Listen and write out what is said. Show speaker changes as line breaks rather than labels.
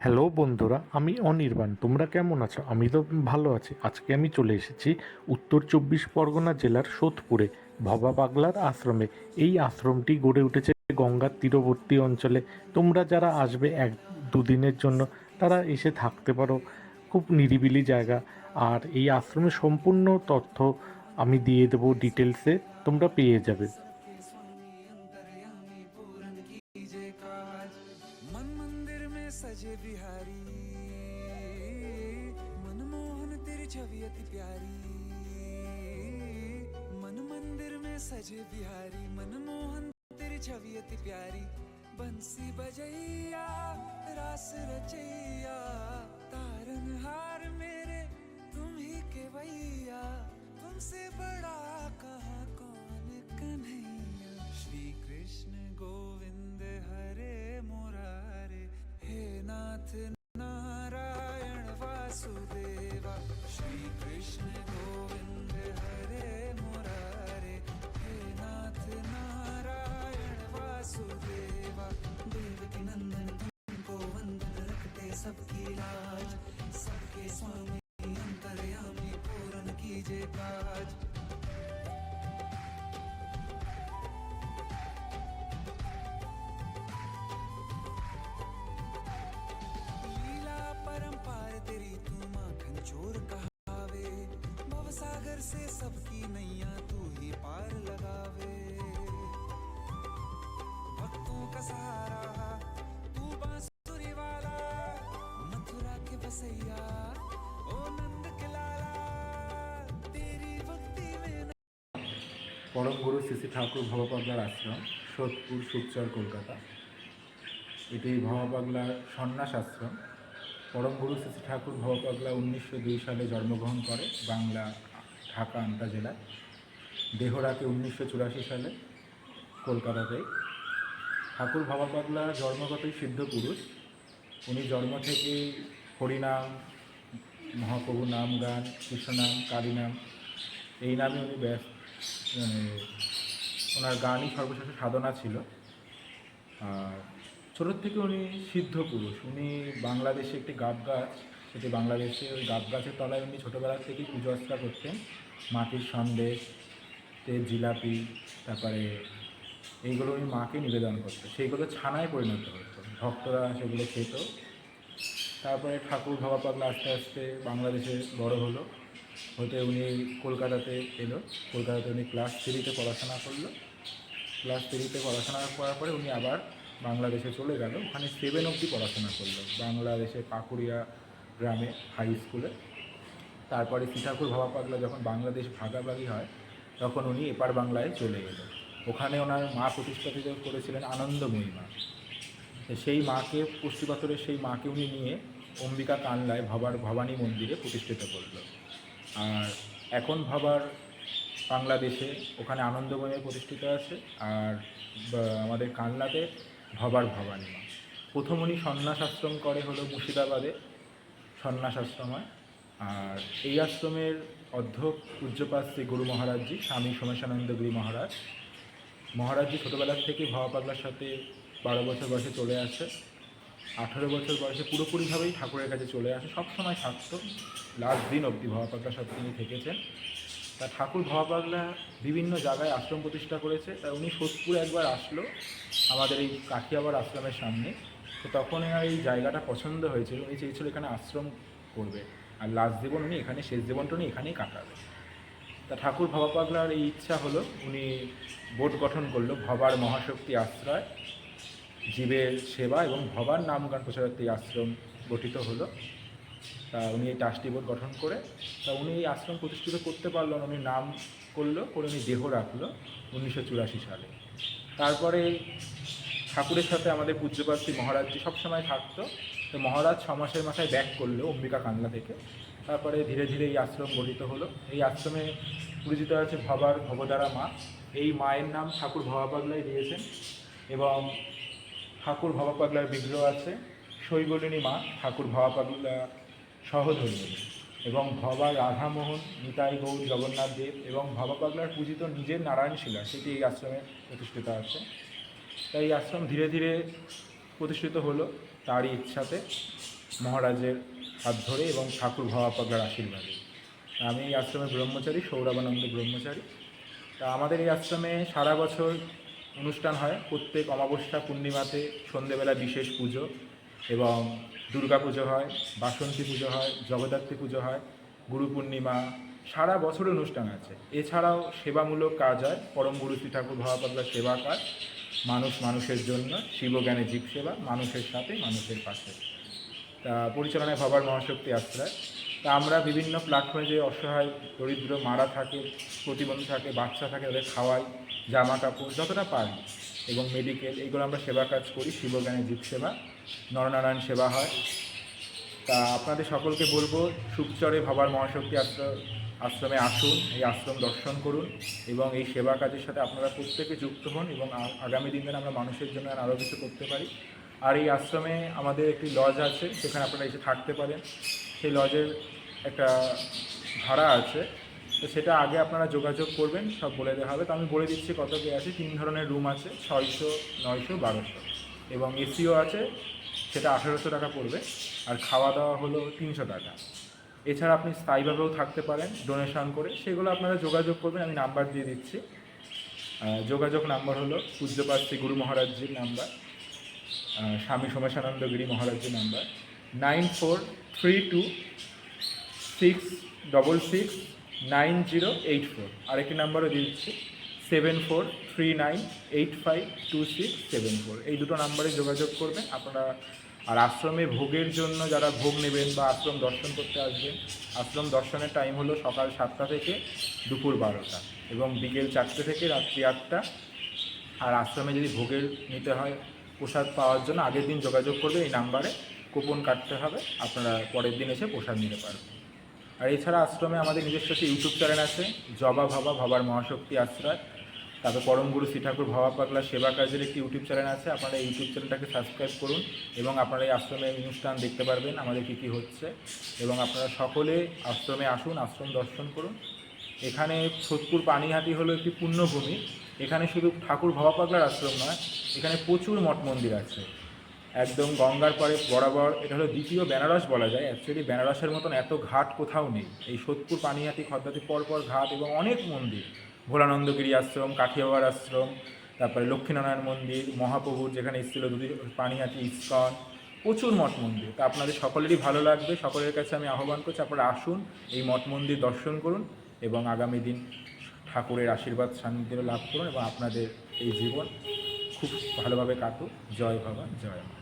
Hello বন্ধুরা, আমি অনির্বাণ। তোমরা কেমন আছো? আমি তো ভালো আছি। আজকে আমি চলে এসেছি উত্তর 24 পরগনা জেলার সোদপুরে ভবা পাগলার আশ্রমে। এই আশ্রমটি গড়ে উঠেছে গঙ্গার তীরবর্তী অঞ্চলে। তোমরা যারা আসবে এক দুদিনের জন্য তারা এসে থাকতে পারো। খুব নিরিবিলি জায়গা। আর এই আশ্রমের সম্পূর্ণ তথ্য আমি দিয়ে দেবো ডিটেলসে, তোমরা পেয়ে যাবে।
सबके स्वामी अंतर्यामी पूरन कीजे काज। मन मंदिर में सजे बिहारी, मनमोहन तेरी छवि अति प्यारी। मन मंदिर में सजे बिहारी, मनमोहन तेरी छवि अति प्यारी। बंसी बजैया रास रचैया, तारनहार मेरे तुम ही के भैया। तुमसे बड़ा कहाँ कौन कन्हैया। श्री कृष्ण गोविंद हरे मुरारे, हे नाथ नारायण वासुदेवा। श्री कृष्ण गोविंद हरे मुरारे, हे नाथ नारायण वासुदेवा। देवकी नंदन तुमको वंदन, रखते सबकी लाज। सबके स्वामी अंतर्यामी पूरन कीजे काज। लीला परंपार तेरी तू माखन चोर कहावे। भवसागर से सबकी नैया तू ही पार लगावे। भक्तों का सहारा तू बांसुरी वाला, मथुरा के बसैया ओ नंद के लाला। तेरी भक्ति में
পরম গুরু শ্রী শ্রী ঠাকুর ভবপাগলার আশ্রম, সোদপুর, শিবচর, কলকাতা। এটি ভবপাগলার সন্ন্যাস আশ্রম। পরম গুরু শ্রী শ্রী ঠাকুর ভবপাগলা 1902 সালে জন্মগ্রহণ করে বাংলা, ঢাকা আন্তা জেলায়। দেহ রাখে 1984 সালে কলকাতাতে। ঠাকুর ভবপাগলা জন্মগতই সিদ্ধ পুরুষ। উনি জন্ম থেকেই হরিনাম, মহাপ্রভু নাম গান, কৃষ্ণনাম, কালীনাম এই নামে উনি মানে ওনার গানই সর্বশেষ সাধনা ছিল। আর ছোটোর থেকে উনি সিদ্ধ পুরুষ। উনি বাংলাদেশে একটি গাব গাছ, সেটি বাংলাদেশে ওই গাব গাছের তলায় উনি ছোটোবেলা থেকেই পুজো অর্চনা করতেন। মাটির সন্দেশ, তেল, জিলাপি, তারপরে এইগুলো উনি মাকে নিবেদন করতো। সেইগুলো ছানায় পরিণত হতো, ভক্তরা সেগুলো খেত। তারপরে ঠাকুর ভবপাগলা আস্তে আস্তে বাংলাদেশে বড় হলো। হতে উনি কলকাতাতে এলো। কলকাতাতে উনি ক্লাস 3-তে পড়াশোনা করলো। ক্লাস 3-তে পড়াশোনা করার পরে উনি আবার বাংলাদেশে চলে গেল। ওখানে 7 অবধি পড়াশোনা করলো বাংলাদেশে পাকুড়িয়া গ্রামে হাই স্কুলে। তারপরে শ্রী ঠাকুর ভবপাগলা যখন বাংলাদেশ ভাগাভাগি হয় তখন উনি এপার বাংলায় চলে এলো। ওখানে ওনার মা প্রতিষ্ঠিত করেছিলেন আনন্দময়ী মা। সেই মাকে, পুষ্টিপাথরের সেই মাকে উনি নিয়ে অম্বিকা কানলায় ভবানী মন্দিরে প্রতিষ্ঠিত করলো। আর এখন ভবার বাংলাদেশে ওখানে আনন্দময়ে প্রতিষ্ঠিত আছে। আর আমাদের কানলাতে ভবার ভবানী মা। প্রথম উনি সন্ন্যাস আশ্রম করে হলো মুর্শিদাবাদে সন্ন্যাস আশ্রমে। আর এই আশ্রমের অধ্যক্ষ পূজ্যপাদ শ্রী গুরু মহারাজজি, স্বামী সোমেশানন্দ গিরি মহারাজ। মহারাজজি ছোটোবেলার থেকে ভবপাগলার সাথে 12 বছর বয়সে চলে আসে। 18 বছর বয়সে পুরোপুরিভাবেই ঠাকুরের কাছে চলে আসে। সবসময় থাকতো, লাস্ট দিন অবধি ভবপাগলার সাথে তিনি থেকেছেন। তা ঠাকুর ভবপাগলা বিভিন্ন জায়গায় আশ্রম প্রতিষ্ঠা করেছে। তা উনি সোদপুরে একবার আসলো আমাদের এই কাঠিয়াবার আশ্রমের সামনে। তো তখন এনার এই জায়গাটা পছন্দ হয়েছিল, উনি চেয়েছিল এখানে আশ্রম করবে। আর লাস্ট জীবন উনি এখানে, শেষ জীবনটা উনি এখানেই কাটাবে। তা ঠাকুর ভবপাগলার এই ইচ্ছা হলো, উনি বোর্ড গঠন করলো, ভবার মহাশক্তি আশ্রয়, জীবের সেবা এবং ভবার নাম গান প্রচারার্থে এই আশ্রম গঠিত হলো। তা উনি এই ট্রাস্টি বোর্ড গঠন করে, তা উনি এই আশ্রম প্রতিষ্ঠিত করতে পারলেন। উনি নাম করলো, করে উনি দেহ রাখলো 1984 সালে। তারপরে ঠাকুরের সাথে আমাদের পূজ্যপাদ শ্রী মহারাজজি সবসময় থাকতো। তো মহারাজ 6 মাসের মাথায় ব্যাক করলো অম্বিকা কানলা থেকে। তারপরে ধীরে ধীরে এই আশ্রম গঠিত হলো। এই আশ্রমে পরিচিত আছে ভবার ভবদারা মা। এই মায়ের নাম ঠাকুর ভবপাগলাই দিয়েছেন। এবং ঠাকুর ভবপাগলার বিগ্রহ আছে শৈবলিনী মা, ঠাকুর ভবপাগলা সহধর্মিণী। এবং ভবা রাধামোহন, নিতাই গৌর, জগন্নাথ দেব এবং ভবপাগলার পূজিত নিজের নারায়ণ শিলা, সেটি এই আশ্রমে প্রতিষ্ঠিত আছে। তাই এই আশ্রম ধীরে ধীরে প্রতিষ্ঠিত হলো। তারই ইচ্ছাতে, মহারাজের হাত ধরে এবং ঠাকুর ভবা পাগলার আশীর্বাদে। আমি এই আশ্রমের ব্রহ্মচারী, সৌরভানন্দ ব্রহ্মচারী। তা আমাদের এই আশ্রমে সারা বছর অনুষ্ঠান হয়। প্রত্যেক অমাবস্যা পূর্ণিমাতে সন্ধেবেলা বিশেষ পুজো এবং দুর্গা পুজো হয়, বাসন্তী পুজো হয়, জগদ্ধাত্রী পুজো হয়, গুরু পূর্ণিমা, সারা বছর অনুষ্ঠান আছে। এছাড়াও সেবামূলক কাজ হয়, পরম গুরু শ্রী ঠাকুর ভবা পাগলার সেবা কাজ, মানুষ মানুষের জন্য, শিবজ্ঞানে জীব সেবা, মানুষের সাথে মানুষের পাশে। তা পরিচালনায় ভবার মহাশক্তি আশ্রয়। তা আমরা বিভিন্ন প্ল্যাটফর্মে যে অসহায় দরিদ্র মারা থাকে, প্রতিবন্ধী থাকে, বাচ্চা থাকে, তাদের খাওয়াই, জামা কাপড় যতটা পারি, এবং মেডিকেল, এইগুলো আমরা সেবা কাজ করি। শিবজ্ঞানে জীব সেবা, নরনারায়ণ সেবা হয়। তা আপনাদের সকলকে বলবো, সুখচরে ভবার মহাশক্তি আশ্রমে আসুন, এই আশ্রম দর্শন করুন এবং এই সেবা কাজের সাথে আপনারা প্রত্যেকে যুক্ত হন এবং আগামী দিনে আমরা মানুষের জন্য আরও কিছু করতে পারি। আর এই আশ্রমে আমাদের একটি লজ আছে, সেখানে আপনারা এসে থাকতে পারেন। সেই লজের একটা ভাড়া আছে, তো সেটা আগে আপনারা যোগাযোগ করবেন, সব বলে দেওয়া হবে। তো আমি বলে দিচ্ছি কত কি আছে। 3 ধরনের রুম আছে, 600, 900, 1200, এবং এসিও আছে, সেটা 1800 টাকা পড়বে। আর খাওয়া দাওয়া হলো 300 টাকা। এছাড়া আপনি স্থায়ীভাবেও থাকতে পারেন ডোনেশন করে, সেগুলো আপনারা যোগাযোগ করবেন, আমি নাম্বার দিয়ে দিচ্ছি। যোগাযোগ নাম্বার হলো পূজ্যপাদ শ্রী গুরু মহারাজজির নাম্বার, স্বামী সোমেশানন্দ গিরি মহারাজজির নাম্বার 9432669084। আরেকটি নাম্বারও দিয়ে দিচ্ছি 7439852674। এই দুটো নাম্বারে যোগাযোগ করবেন আপনারা। আর আশ্রমে ভোগের জন্য যারা ভোগ নেবেন বা আশ্রম দর্শন করতে আসবেন, আশ্রম দর্শনের টাইম হলো সকাল 7টা থেকে দুপুর 12টা এবং বিকেল 4টে থেকে রাত্রি 8টা। আর আশ্রমে যদি ভোগের নিতে হয়, প্রসাদ পাওয়ার জন্য আগের দিন যোগাযোগ করবে, এই নাম্বারে কুপন কাটতে হবে, আপনারা পরের দিন এসে প্রসাদ নিতে পারবেন। আর এছাড়া আশ্রমে আমাদের নিজস্ব একটি ইউটিউব চ্যানেল আছে, জবা ভবা, ভবার মহাশক্তি আশ্রয়। তারপর পরম গুরু শ্রী ঠাকুর ভবা পাগলা সেবা কাজের একটি ইউটিউব চ্যানেল আছে, আপনারা এই ইউটিউব চ্যানেলটাকে সাবস্ক্রাইব করুন এবং আপনারা এই আশ্রমের অনুষ্ঠান দেখতে পারবেন, আমাদের কী কী হচ্ছে। এবং আপনারা সকলে আশ্রমে আসুন, আশ্রম দর্শন করুন। এখানে সোদপুর পানিহাটি হলো একটি পুণ্যভূমি। এখানে শুধু ঠাকুর ভবা পাগলার আশ্রম নয়, এখানে প্রচুর মঠ মন্দির আছে, একদম গঙ্গার পাড়ে বরাবর। এটা হলো দ্বিতীয় বেনারস বলা যায়। অ্যাকচুয়ালি বেনারসের মতন এত ঘাট কোথাও নেই। এই সোদপুর পানিহাটি খদ্দাতি পরপর ঘাট এবং অনেক মন্দির, ভোলানন্দগিরি আশ্রম, কাঠিয়াবার আশ্রম, তারপরে লক্ষ্মীনারায়ণ মন্দির, মহাপ্রভুর যেখানে এসেছিল পানিহাটি ইস্কন, প্রচুর মঠ মন্দির। তা আপনাদের সকলেরই ভালো লাগবে। সকলের কাছে আমি আহ্বান করছি, আপনারা আসুন, এই মঠ মন্দির দর্শন করুন এবং আগামী দিন ঠাকুরের আশীর্বাদ সান্নিধ্য লাভ করুন এবং আপনাদের এই জীবন খুব ভালোভাবে কাটুক। জয় বাবা, জয় মা।